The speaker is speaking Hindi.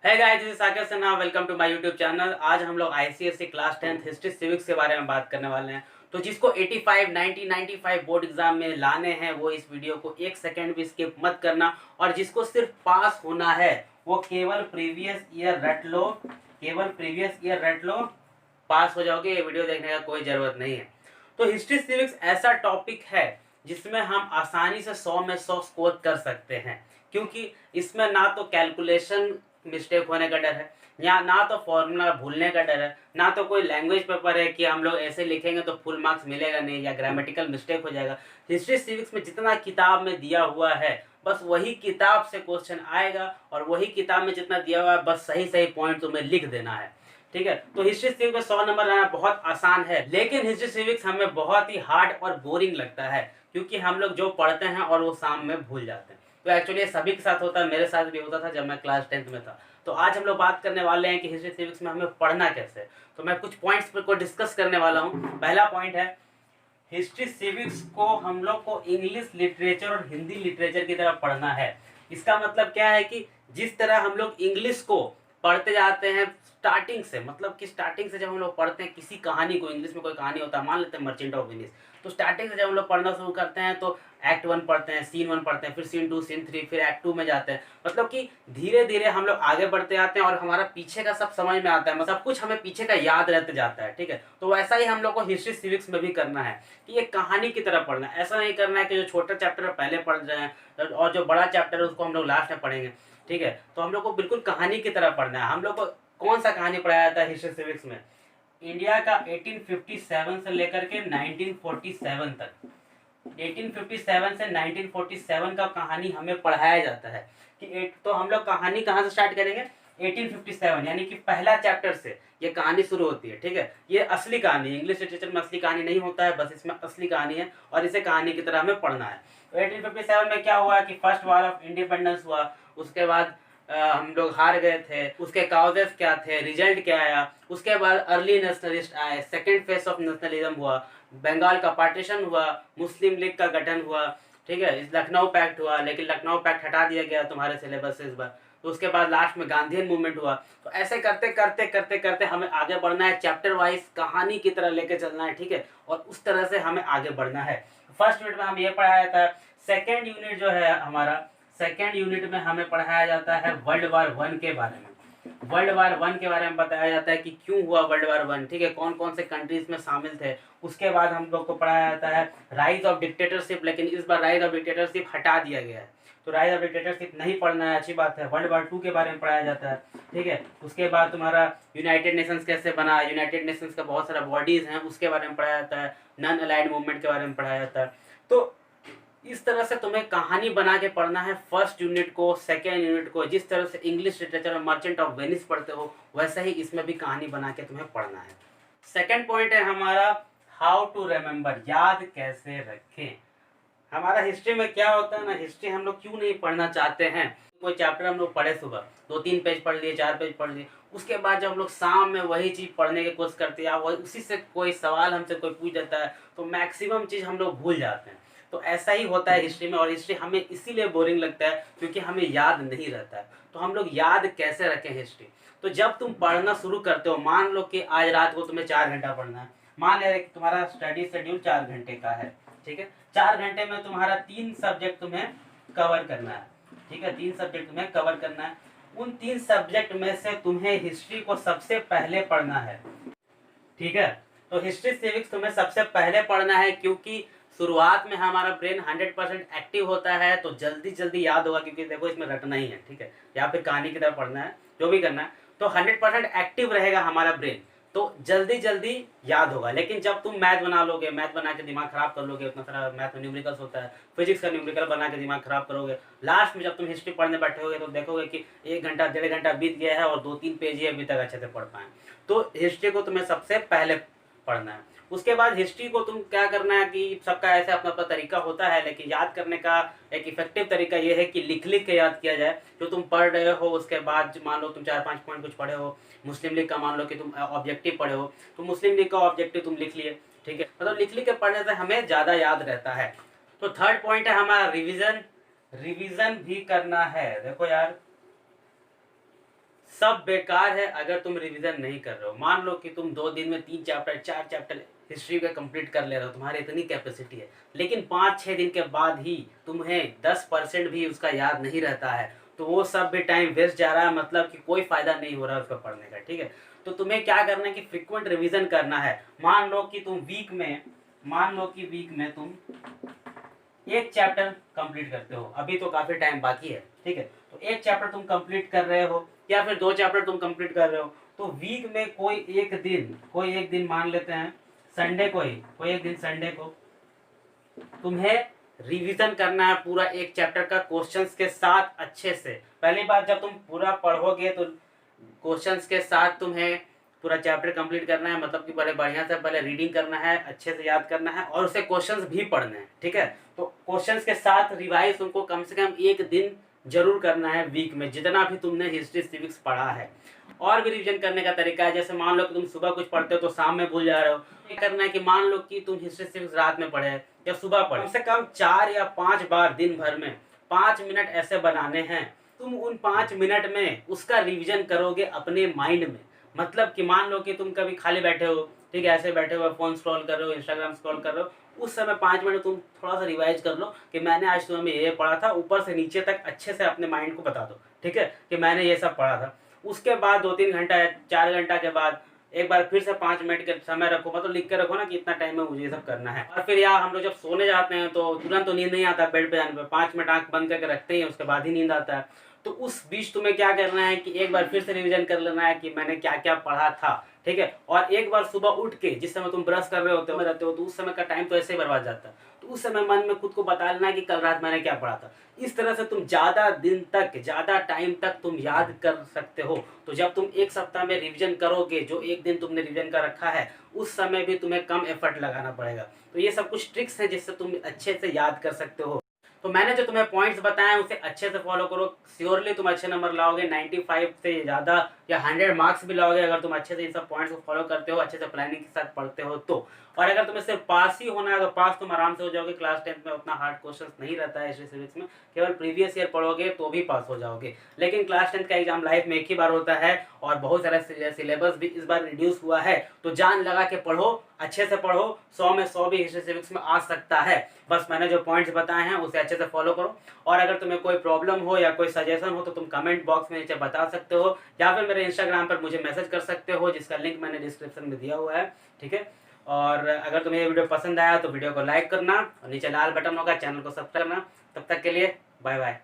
है guys, this is Saqib Sinha. Welcome to my YouTube channel. आज हम लोग ICSE class 10th history civics के बारे में बात करने वाले हैं। तो जिसको 85, 90, 95 बोर्ड एग्जाम में लाने हैं वो इस वीडियो को एक सेकंड भी स्किप मत करना। और जिसको सिर्फ पास होना है वो केवल प्रीवियस ईयर रट लो, केवल प्रीवियस ईयर रट लो, पास हो जाओगे। ये वीडियो देखने का कोई ज़रूरत नहीं है। तो हिस्ट्री सिविक्स ऐसा टॉपिक है जिसमें हम आसानी से 100 में 100 स्कोर कर सकते हैं, क्योंकि इसमें ना तो कैलकुलेशन मिस्टेक होने का डर है, या ना तो फॉर्मूला भूलने का डर है, ना तो कोई लैंग्वेज पेपर है कि हम लोग ऐसे लिखेंगे तो फुल मार्क्स मिलेगा नहीं, या ग्रामेटिकल मिस्टेक हो जाएगा। हिस्ट्री सिविक्स में जितना किताब में दिया हुआ है बस वही किताब से क्वेश्चन आएगा, और वही किताब में जितना दिया हुआ है बस सही सही पॉइंट तुम्हें लिख देना है। ठीक है, तो हिस्ट्री सिविक्स में 100 नंबर लाना बहुत आसान है, लेकिन हिस्ट्री सिविक्स हमें बहुत ही हार्ड और बोरिंग लगता है, क्योंकि हम लोग जो पढ़ते हैं और वो शाम में भूल जाते हैं। तो एक्चुअली सभी के साथ होता है, मेरे साथ भी होता था जब मैं क्लास 10th में था। तो आज हम लोग बात करने वाले हैं कि हिस्ट्री सिविक्स में हमें पढ़ना कैसे। तो मैं कुछ पॉइंट्स पर को डिस्कस करने वाला हूँ। पहला पॉइंट है, हिस्ट्री सिविक्स को हम लोग को इंग्लिश लिटरेचर और हिंदी लिटरेचर की तरह पढ़ना है। इसका मतलब क्या है कि जिस तरह हम लोग इंग्लिश को पढ़ते जाते हैं स्टार्टिंग से, मतलब कि स्टार्टिंग से जब हम लोग पढ़ते हैं किसी कहानी को, इंग्लिश में कोई कहानी होता है, मान लेते हैं मर्चेंट ऑफ वेनिस, तो स्टार्टिंग से जब हम लोग पढ़ना शुरू करते हैं तो एक्ट 1 पढ़ते हैं, सीन 1 पढ़ते हैं, फिर सीन 2, सीन 3, फिर एक्ट 2 में जाते हैं। मतलब कि धीरे धीरे हम लोग आगे बढ़ते जाते हैं और हमारा पीछे का सब समझ में आता है, मतलब सब कुछ हमें पीछे का याद रहते जाता है। ठीक है, तो वैसा ही हम लोग को हिस्ट्री सिविक्स में भी करना है कि ये कहानी की तरह पढ़ना है। ऐसा नहीं करना है कि जो छोटा चैप्टर पहले पढ़ रहे हैं और जो बड़ा चैप्टर है उसको हम लोग लास्ट में पढ़ेंगे। ठीक है, तो हम लोग को बिल्कुल कहानी की तरह पढ़ना है। हम लोग को कौन सा कहानी पढ़ाया जाता है हिस्ट्री सिविक्स में? इंडिया का 1857 से लेकर के 1947 तक, 1857 से 1947 का कहानी हमें पढ़ाया जाता है कि तो हम लोग कहानी कहाँ से स्टार्ट करेंगे? 1857, यानी कि पहला चैप्टर से ये कहानी शुरू होती है। ठीक है, ये असली कहानी, इंग्लिश लिटरेचर में असली कहानी नहीं होता है, बस इसमें असली कहानी है और इसे कहानी की तरह हमें पढ़ना है। तो 1857 में क्या हुआ कि फर्स्ट वॉर ऑफ इंडिपेंडेंस हुआ, उसके बाद हम लोग हार गए थे, उसके काउजेस क्या थे, रिजल्ट क्या आया, उसके बाद अर्ली नेशनलिस्ट आए, सेकेंड फेज ऑफ नेशनलिज्म हुआ, बंगाल का पार्टीशन हुआ, मुस्लिम लीग का गठन हुआ। ठीक है, लखनऊ पैक्ट हुआ, लेकिन लखनऊ पैक्ट हटा दिया गया तुम्हारे सिलेबस से इस बार। तो उसके बाद लास्ट में गांधीयन मूवमेंट हुआ। तो ऐसे करते करते करते करते हमें आगे बढ़ना है, चैप्टर वाइज कहानी की तरह लेके चलना है। ठीक है, और उस तरह से हमें आगे बढ़ना है। फर्स्ट यूनिट में हम ये पढ़ाया जाता है। सेकेंड यूनिट जो है हमारा, सेकेंड यूनिट में हमें पढ़ाया जाता है वर्ल्ड वार 1 के बारे में। वर्ल्ड वार 1 के बारे में बताया जाता है कि क्यों हुआ वर्ल्ड वार 1। ठीक है, कौन कौन से कंट्रीज में शामिल थे। उसके बाद हम लोग को पढ़ाया जाता है राइज ऑफ डिक्टेटरशिप, लेकिन इस बार राइज ऑफ डिक्टेटरशिप हटा दिया गया है, तो राइज ऑफ डिक्टेटरशिप नहीं पढ़ना है, अच्छी बात है। वर्ल्ड वार 2 के बारे में पढ़ाया जाता है। ठीक है, उसके बाद तुम्हारा यूनाइटेड नेशंस कैसे बना, यूनाइटेड नेशंस का बहुत सारा बॉडीज हैं उसके बारे में पढ़ाया जाता है। नॉन अलाइड मूवमेंट के बारे में पढ़ाया जाता है। तो इस तरह से तुम्हें कहानी बना के पढ़ना है फर्स्ट यूनिट को, सेकेंड यूनिट को। जिस तरह से इंग्लिश लिटरेचर में मर्चेंट ऑफ वेनिस पढ़ते हो वैसे ही इसमें भी कहानी बना के तुम्हें पढ़ना है। सेकेंड पॉइंट है हमारा हाउ टू रिमेम्बर, याद कैसे रखें। हमारा हिस्ट्री में क्या होता है ना, हिस्ट्री हम लोग क्यों नहीं पढ़ना चाहते हैं? कोई चैप्टर हम लोग पढ़े, सुबह 2-3 पेज पढ़ लिए, 4 पेज पढ़ लिए, उसके बाद जब हम लोग शाम में वही चीज़ पढ़ने की कोशिश करते हैं, उसी से कोई सवाल हमसे कोई पूछ देता है तो मैक्सिमम चीज़ हम लोग भूल जाते हैं। तो ऐसा ही होता है हिस्ट्री में, और हिस्ट्री हमें इसीलिए बोरिंग लगता है क्योंकि हमें याद नहीं रहता है। तो हम लोग याद कैसे रखें हिस्ट्री? तो जब तुम पढ़ना शुरू करते हो, मान लो कि आज रात को तुम्हें 4 घंटा पढ़ना है, मान लिया कि तुम्हारा स्टडी शेड्यूल 4 घंटे का है। ठीक है, 4 घंटे में तुम्हारा 3 सब्जेक्ट तुम्हें कवर करना है। ठीक है, 3 सब्जेक्ट तुम्हें कवर करना है। उन 3 सब्जेक्ट में से तुम्हें हिस्ट्री को सबसे पहले पढ़ना है। ठीक है, तो हिस्ट्री सिविक्स तुम्हें सबसे पहले पढ़ना है, क्योंकि शुरुआत में हमारा ब्रेन 100% एक्टिव होता है तो जल्दी जल्दी याद होगा, क्योंकि देखो इसमें रटना ही है। ठीक है, या फिर कहानी की तरफ पढ़ना है, जो भी करना है, तो 100% एक्टिव रहेगा हमारा ब्रेन, तो जल्दी जल्दी याद होगा। लेकिन जब तुम मैथ बना लोगे, मैथ बना के दिमाग खराब कर लोगे, उतना सारा मैथ में न्यूमेरिकल्स होता है, फिजिक्स का न्यूमेरिकल बना के दिमाग खराब करोगे, लास्ट में जब तुम हिस्ट्री पढ़ने बैठोगे तो देखोगे कि 1 घंटा 1.5 घंटा बीत गया है और 2-3 पेज ही अभी तक अच्छे से पढ़ पाए। तो हिस्ट्री को तुम्हें सबसे पहले पढ़ना है। उसके बाद हिस्ट्री को तुम क्या करना है कि सबका ऐसे अपना अपना तरीका होता है, लेकिन याद करने का एक इफेक्टिव तरीका यह है कि लिख लिख के याद किया जाए। जो तुम पढ़ रहे हो उसके बाद मान लो तुम 4-5 पॉइंट कुछ पढ़े हो, मुस्लिम लीग का मान लो कि तुम ऑब्जेक्टिव पढ़े हो, तो मुस्लिम लीग का ऑब्जेक्टिव तुम लिख लिए। ठीक है, मतलब लिख लिख के पढ़ने से हमें ज़्यादा याद रहता है। तो थर्ड पॉइंट है हमारा रिविजन। रिविजन भी करना है। देखो यार, सब बेकार है अगर तुम रिवीजन नहीं कर रहे हो। मान लो कि तुम 2 दिन में 3 चैप्टर 4 चैप्टर हिस्ट्री का कंप्लीट कर ले रहे हो, तुम्हारी इतनी कैपेसिटी है, लेकिन 5-6 दिन के बाद ही तुम्हें 10% भी उसका याद नहीं रहता है, तो वो सब भी टाइम वेस्ट जा रहा है, मतलब कि कोई फायदा नहीं हो रहा है उसका पढ़ने का। ठीक है, तो तुम्हें क्या करना है कि फ्रिक्वेंट रिवीजन करना है। मान लो कि वीक में तुम एक चैप्टर कंप्लीट करते हो, अभी तो काफी टाइम बाकी है। ठीक है, तो एक चैप्टर तुम कंप्लीट कर रहे हो या फिर 2 चैप्टर तुम कंप्लीट कर रहे हो, तो वीक में कोई एक दिन मान लेते हैं संडे को ही, कोई एक दिन संडे को तुम्हें रिवीजन करना है पूरा एक चैप्टर का क्वेश्चंस के साथ अच्छे से। पहली बात, जब तुम पूरा पढ़ोगे तो क्वेश्चंस के साथ तुम्हें पूरा चैप्टर कंप्लीट करना है, मतलब कि बड़े बढ़िया से पहले रीडिंग करना है, अच्छे से याद करना है और उसे क्वेश्चंस भी पढ़ने हैं। ठीक है, तो क्वेश्चंस के साथ रिवाइज तुमको कम से कम एक दिन जरूर करना है वीक में, जितना भी तुमने हिस्ट्री सिविक्स पढ़ा है। और भी रिवीजन करने का तरीका है, जैसे मान लो कि तुम सुबह कुछ पढ़ते हो तो शाम में भूल जा रहे हो, ये करना है कि मान लो कि तुम हिस्ट्री सिविक्स रात में पढ़े या सुबह पढ़े, कम से कम 4 या 5 बार दिन भर में 5 मिनट ऐसे बनाने हैं। तुम उन 5 मिनट में उसका रिवीजन करोगे अपने माइंड में। मतलब कि मान लो कि तुम कभी खाली बैठे हो, ठीक है, ऐसे बैठे हो, फोन स्क्रॉल कर रहे हो, इंस्टाग्राम स्क्रॉल कर रहे हो, उस समय 5 मिनट तुम थोड़ा सा रिवाइज कर लो कि मैंने आज सुबह में ये पढ़ा था, ऊपर से नीचे तक अच्छे से अपने माइंड को बता दो। ठीक है, कि मैंने ये सब पढ़ा था। उसके बाद 2-3 घंटा या 4 घंटा के बाद एक बार फिर से 5 मिनट के समय रखो, मतलब लिख के रखो ना कि इतना टाइम में मुझे ये सब करना है। और फिर यार हम लोग जब सोने जाते हैं तो तुरंत तो नींद नहीं आता, बेड पे जाने पर 5 मिनट आंख बंद करके रखते हैं, उसके बाद ही नींद आता है। तो उस बीच तुम्हें क्या करना है कि एक बार फिर से रिवीजन कर लेना है कि मैंने क्या क्या पढ़ा था। ठीक है, और एक बार सुबह उठ के जिस समय तुम ब्रश कर रहे होते हो रहते हो, तो उस समय का टाइम तो ऐसे ही बर्बाद जाता है, तो उस समय मन में खुद को बता लेना है कि कल रात मैंने क्या पढ़ा था। इस तरह से तुम ज्यादा दिन तक, ज्यादा टाइम तक तुम याद कर सकते हो। तो जब तुम एक सप्ताह में रिवीजन करोगे, जो एक दिन तुमने रिवीजन कर रखा है, उस समय भी तुम्हें कम एफर्ट लगाना पड़ेगा। तो ये सब कुछ ट्रिक्स है जिससे तुम अच्छे से याद कर सकते हो। तो मैंने जो तुम्हें पॉइंट्स बताए उसे अच्छे से फॉलो करो, श्योरली तुम अच्छे नंबर लाओगे, 95 से ज़्यादा या 100 मार्क्स भी लाओगे अगर तुम अच्छे से इन सब पॉइंट्स को फॉलो करते हो, अच्छे से प्लानिंग के साथ पढ़ते हो तो। और अगर तुम्हें सिर्फ पास ही होना है तो पास तुम आराम से हो जाओगे। क्लास 10 में उतना हार्ड क्वेश्चन नहीं रहता है हिस्ट्री सिविक्स में, केवल प्रीवियस ईयर पढ़ोगे तो भी पास हो जाओगे। लेकिन क्लास 10 का एग्जाम लाइफ में एक ही बार होता है और बहुत सारा सिलेबस भी इस बार रिड्यूस हुआ है, तो जान लगा के पढ़ो, अच्छे से पढ़ो, 100 में 100 भी हिस्ट्री सिविक्स में आ सकता है। बस मैंने जो पॉइंट्स बताए हैं उसे अच्छे से फॉलो करो। और अगर तुम्हें कोई प्रॉब्लम हो या कोई सजेशन हो तो तुम कमेंट बॉक्स में नीचे बता सकते हो, या फिर मेरे इंस्टाग्राम पर मुझे मैसेज कर सकते हो, जिसका लिंक मैंने डिस्क्रिप्शन में दिया हुआ है। ठीक है, और अगर तुम्हें ये वीडियो पसंद आया तो वीडियो को लाइक करना और नीचे लाल बटन होगा, चैनल को सब्सक्राइब करना। तब तक के लिए बाय बाय।